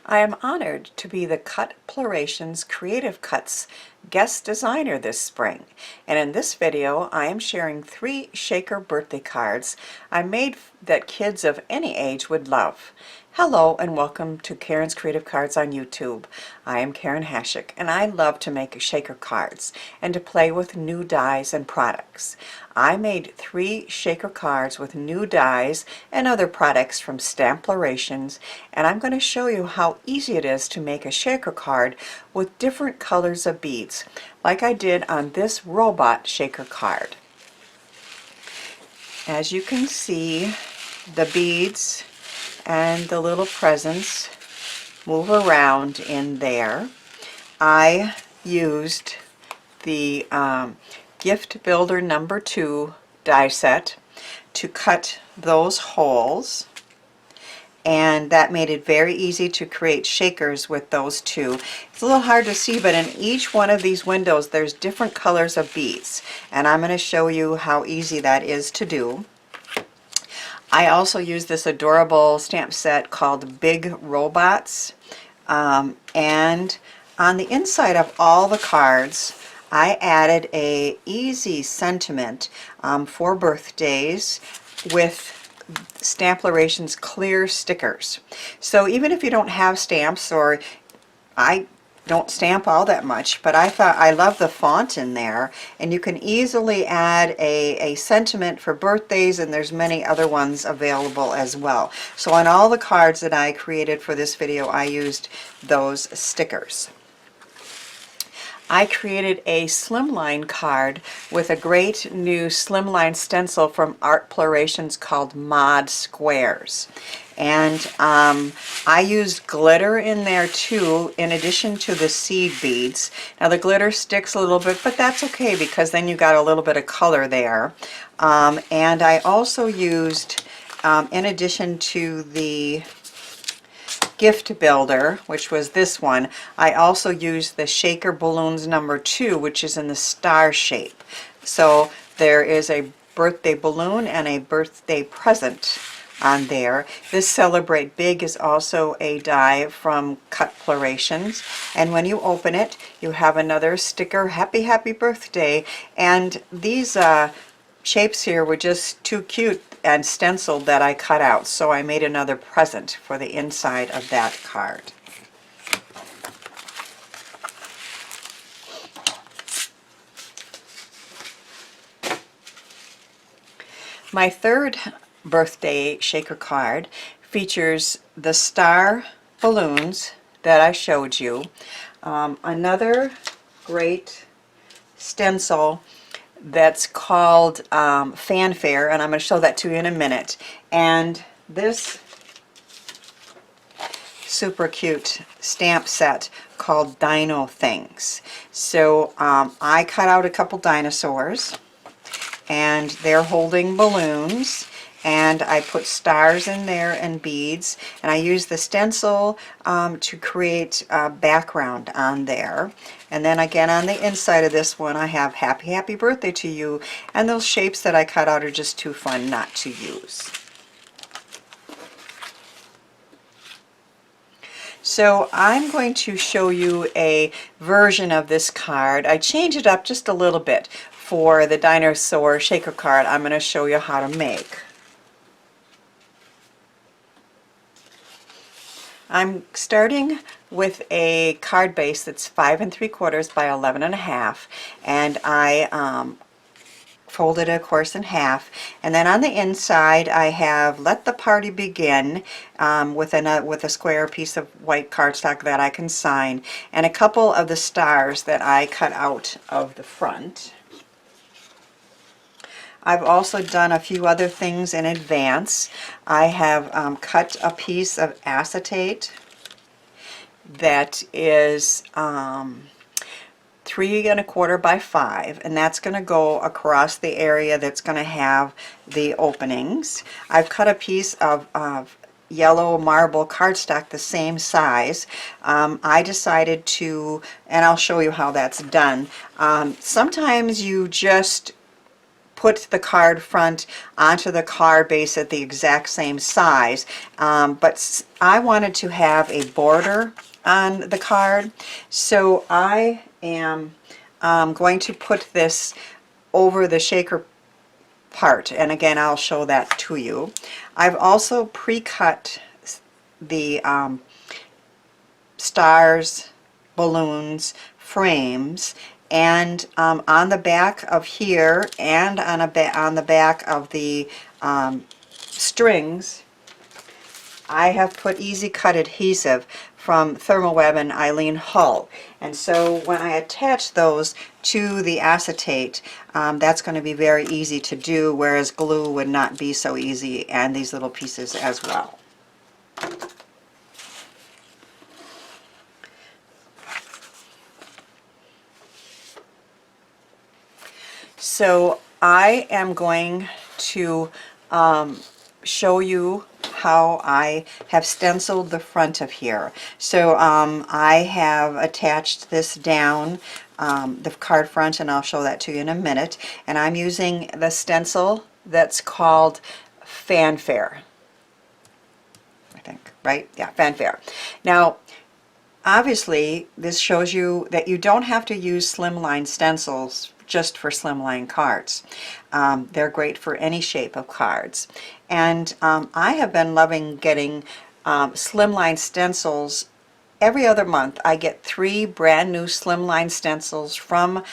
I am honored to be the CUTplorations Creative Cuts guest designer this spring, and in this video I am sharing 3 shaker birthday cards I made that kids of any age would love. Hello and welcome to Karen's Creative Cards on YouTube. I am Karen Hashik and I love to make shaker cards and to play with new dies and products. I made 3 shaker cards with new dies and other products from Stamplorations, and I'm going to show you how easy it is to make a shaker card with different colors of beads, like I did on this robot shaker card. As you can see, the beads and the little presents move around in there. I used the Gift Builder number 2 die set to cut those holes, and that made it very easy to create shakers with those two. It's a little hard to see, but in each one of these windows there's different colors of beads, and I'm going to show you how easy that is to do. I also use this adorable stamp set called Big Robots, and on the inside of all the cards I added a easy sentiment for birthdays with Stamplorations clear stickers. So even if you don't have stamps, or I don't stamp all that much, but I thought I love the font in there, and you can easily add a sentiment for birthdays, and there's many other ones available as well. So on all the cards that I created for this video I used those stickers. I created a Slimline card with a great new Slimline stencil from CUTplorations called Mod Squares. And I used glitter in there too, in addition to the seed beads. Now the glitter sticks a little bit, but that's okay because then you got a little bit of color there. And I also used, in addition to the Gift Builder, which was this one, I also used the Shaker Balloons number 2, which is in the star shape. So there is a birthday balloon and a birthday present on there. This Celebrate Big is also a die from CUTplorations, and when you open it you have another sticker, happy happy birthday, and these shapes here were just too cute and stenciled that I cut out, so I made another present for the inside of that card. My third birthday shaker card features the star balloons that I showed you. Another great stencil that's called Fanfare, and I'm going to show that to you in a minute. And this super cute stamp set called Dino Things. So I cut out a couple dinosaurs, and they're holding balloons, and I put stars in there and beads, and I used the stencil to create a background on there. And then again on the inside of this one I have happy happy birthday to you, and those shapes that I cut out are just too fun not to use. So I'm going to show you a version of this card. I changed it up just a little bit for the dinosaur shaker card I'm going to show you how to make. I'm starting with a card base that's 5 3/4 by 11 1/2, and I folded it of course in half, and then on the inside I have Let the Party Begin with a square piece of white cardstock that I can sign, and a couple of the stars that I cut out of the front. I've also done a few other things in advance. I have cut a piece of acetate that is 3 1/4 by 5, and that's going to go across the area that's going to have the openings. I've cut a piece of yellow marble cardstock the same size. I decided to, and I'll show you how that's done. Sometimes you just put the card front onto the card base at the exact same size, but I wanted to have a border on the card, so I am going to put this over the shaker part, and again I'll show that to you. I've also pre-cut the stars, balloons, frames, and on the back of here and on the back of the strings, I have put Easy Cut adhesive from Thermoweb and Eileen Hull. And so when I attach those to the acetate, that's going to be very easy to do, whereas glue would not be so easy, and these little pieces as well. So I am going to show you how I have stenciled the front of here. So I have attached this down the card front, and I'll show that to you in a minute. And I'm using the stencil that's called Fanfare, I think, right? Yeah, Fanfare. Now, obviously, this shows you that you don't have to use Slimline stencils just for Slimline cards. They're great for any shape of cards. And I have been loving getting Slimline stencils. Every other month I get 3 brand new Slimline stencils from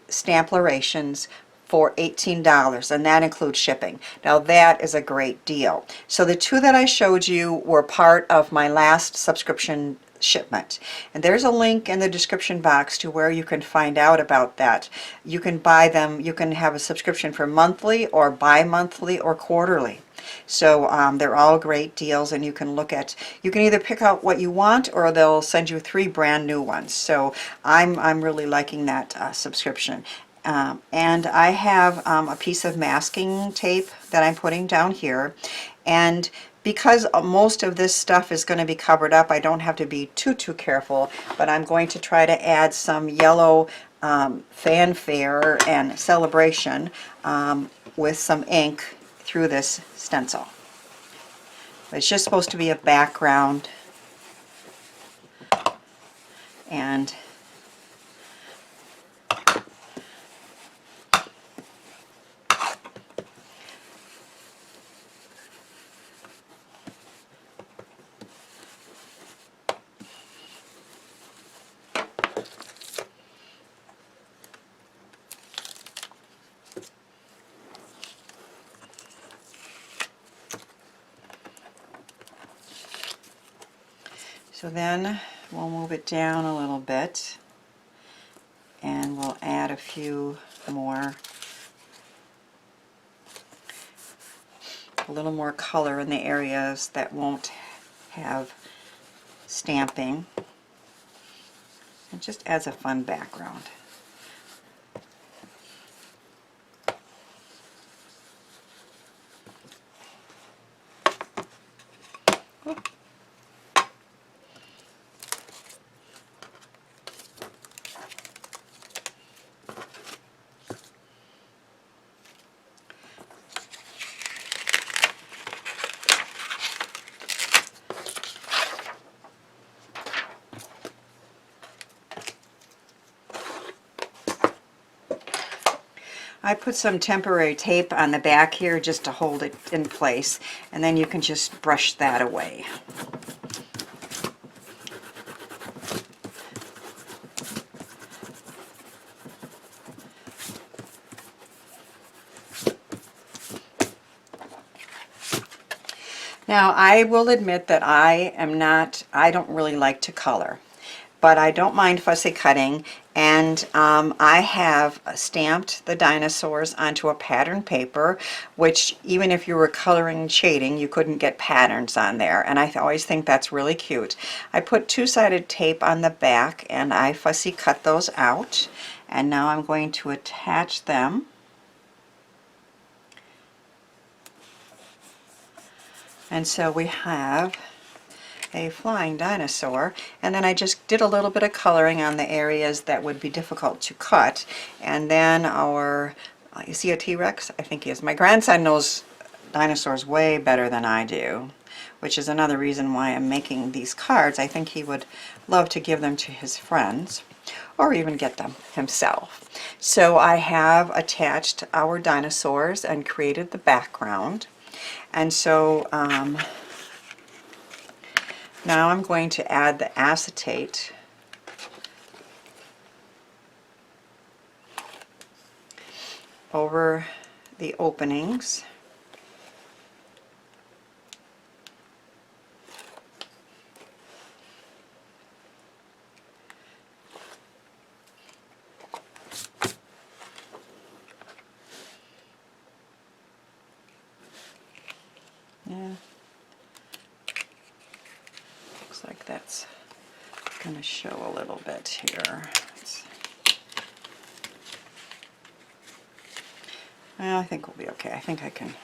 Stamplorations for $18, and that includes shipping. Now that is a great deal. So the 2 that I showed you were part of my last subscription shipment, and there's a link in the description box to where you can find out about that. You can buy them, you can have a subscription for monthly or bi-monthly or quarterly. So they're all great deals, and you can look at, you can either pick out what you want, or they'll send you 3 brand new ones. So I'm really liking that subscription. And I have a piece of masking tape that I'm putting down here, and because most of this stuff is going to be covered up, I don't have to be too careful, but I'm going to try to add some yellow Fanfare and Celebration with some ink through this stencil. It's just supposed to be a background, and so then we'll move it down a little bit, and we'll add a few more, a little more color in the areas that won't have stamping. It just adds a fun background. I put some temporary tape on the back here just to hold it in place, and then you can just brush that away. Now, I will admit that I don't really like to color, but I don't mind fussy cutting, and I have stamped the dinosaurs onto a pattern paper, which even if you were coloring and shading, you couldn't get patterns on there, and I always think that's really cute. I put 2-sided tape on the back, and I fussy cut those out, and now I'm going to attach them. And so we have a flying dinosaur, and then I just did a little bit of coloring on the areas that would be difficult to cut, and then our You see a T-Rex? I think he is. My grandson knows dinosaurs way better than I do, which is another reason why I'm making these cards. I think he would love to give them to his friends or even get them himself. So I have attached our dinosaurs and created the background. And so now I'm going to add the acetate over the openings. Yeah, looks like that's going to show a little bit here. Well, I think we'll be okay. I think I can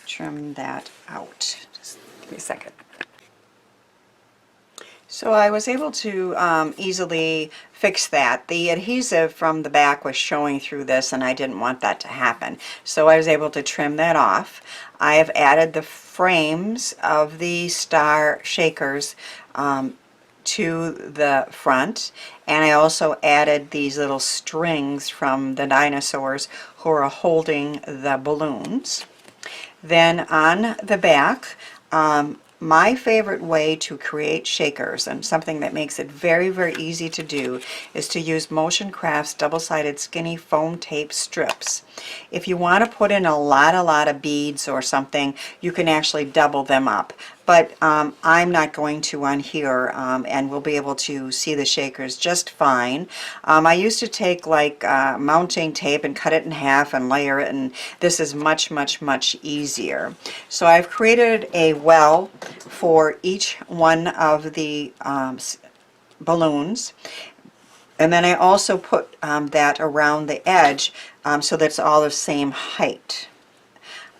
trim that out. Just give me a second. So I was able to easily fix that. The adhesive from the back was showing through this and I didn't want that to happen. So I was able to trim that off. I have added the frames of the star shakers to the front, and I also added these little strings from the dinosaurs who are holding the balloons. Then on the back, my favorite way to create shakers, and something that makes it very, very easy to do, is to use Motion Crafts double-sided skinny foam tape strips. If you want to put in a lot of beads or something, you can actually double them up. But I'm not going to on here, and we'll be able to see the shakers just fine. I used to take like mounting tape and cut it in half and layer it, and this is much easier. So I've created a well for each one of the balloons, and then I also put that around the edge so that's all the same height.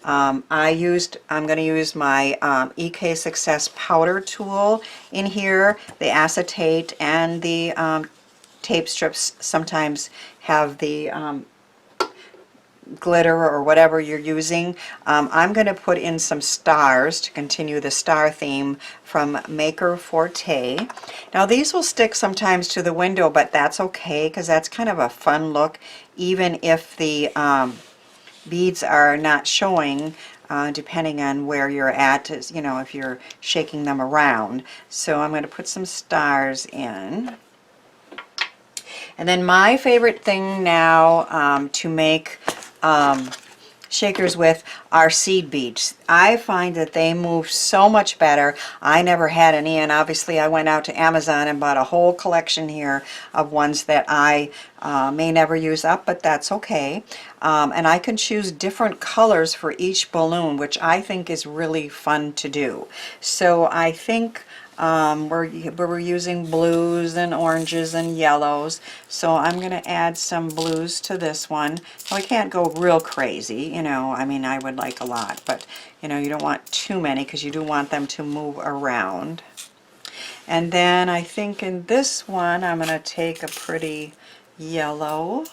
I'm going to use my EK Success powder tool in here. The acetate and the tape strips sometimes have the glitter or whatever you're using. I'm going to put in some stars to continue the star theme from Maker Forte. Now these will stick sometimes to the window, but that's okay because that's kind of a fun look even if the beads are not showing, depending on where you're at, you know, if you're shaking them around. So I'm going to put some stars in. And then my favorite thing now to make shakers with are seed beads. I find that they move so much better. I never had any, and obviously I went out to Amazon and bought a whole collection here of ones that I may never use up, but that's okay. And I can choose different colors for each balloon, which I think is really fun to do. So I think we're using blues and oranges and yellows, so I'm going to add some blues to this one. Now, we can't go real crazy, you know, I mean I would like a lot, but you know, you don't want too many because you do want them to move around. And then I think in this one I'm going to take a pretty yellow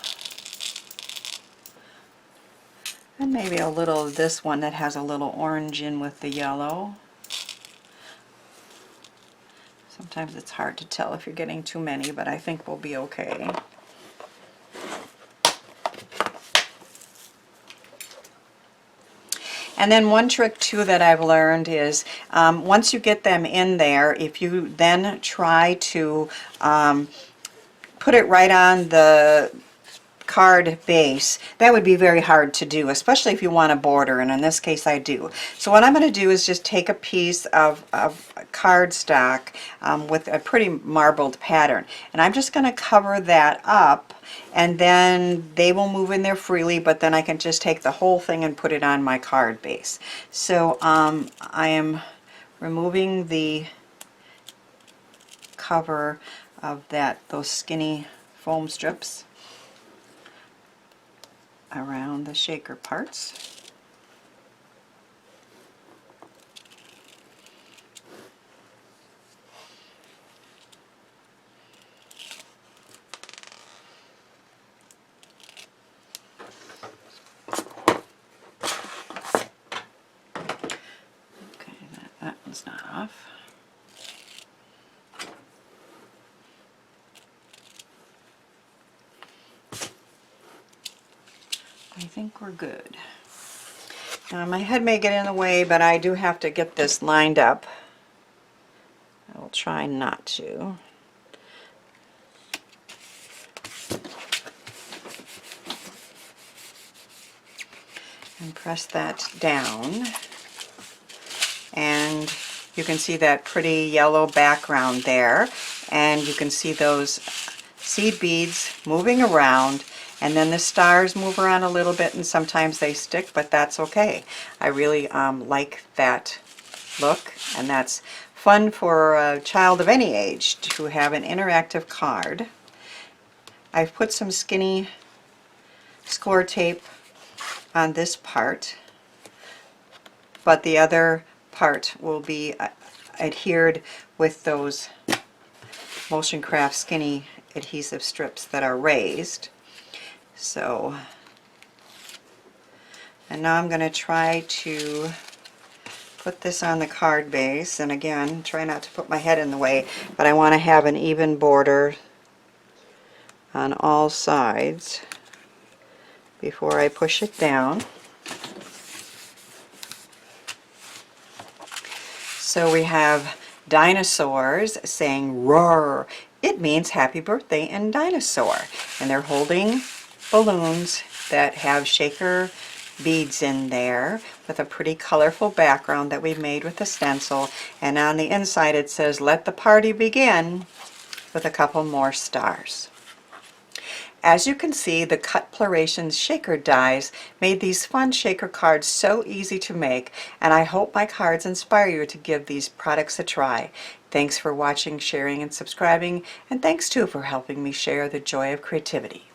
and maybe a little of this one that has a little orange in with the yellow. Sometimes it's hard to tell if you're getting too many, but I think we'll be okay. And then one trick too that I've learned is once you get them in there, if you then try to put it right on the card base, that would be very hard to do, especially if you want a border, and in this case I do. So what I'm going to do is just take a piece of cardstock with a pretty marbled pattern, and I'm just going to cover that up, and then they will move in there freely, but then I can just take the whole thing and put it on my card base. So I am removing the cover of those skinny foam strips around the shaker parts. I think we're good. Now my head may get in the way, but I do have to get this lined up. I will try not to. And press that down. And you can see that pretty yellow background there. And you can see those seed beads moving around. And then the stars move around a little bit and sometimes they stick, but that's okay. I really like that look, and that's fun for a child of any age to have an interactive card. I've put some skinny score tape on this part, but the other part will be adhered with those Motion Craft skinny adhesive strips that are raised. So, and now I'm going to try to put this on the card base, and again, try not to put my head in the way, but I want to have an even border on all sides before I push it down. So we have dinosaurs saying roar. It means happy birthday in dinosaur. And they're holding balloons that have shaker beads in there with a pretty colorful background that we've made with the stencil. And on the inside it says, let the party begin, with a couple more stars. As you can see, the CUTplorations shaker dies made these fun shaker cards so easy to make, and I hope my cards inspire you to give these products a try. Thanks for watching, sharing, and subscribing, and thanks too for helping me share the joy of creativity.